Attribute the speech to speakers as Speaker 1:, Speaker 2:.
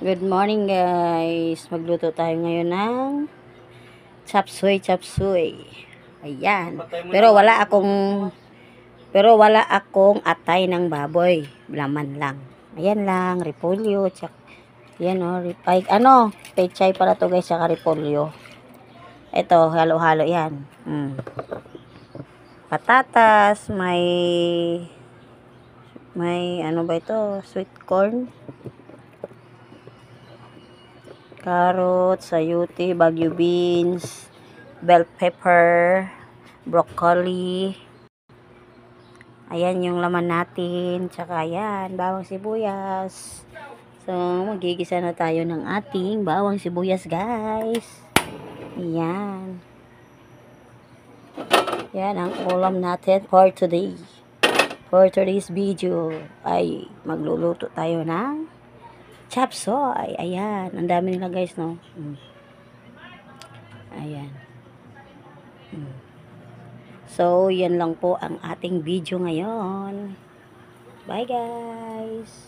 Speaker 1: Good morning guys. Magluto tayo ngayon ng chapsuy. Ayan. Pero wala akong atay ng baboy. Laman lang. Ayan lang, repolyo, tsak. Ayan pechay para to guys, saka repolyo. Ito, halo-halo yan. Patatas, may ano ba ito? Sweet corn. Carrots, sayuti, Baguio beans, bell pepper, broccoli. Ayan yung laman natin. Tsaka ayan, bawang sibuyas. So, magigisa na tayo ng ating bawang sibuyas, guys. Ayan. Yan ang ulam natin for today. For today's video ay magluluto tayo ng chapsuy. Ayan. Ang dami nila guys, no? Ayan. So, yan lang po ang ating video ngayon. Bye guys!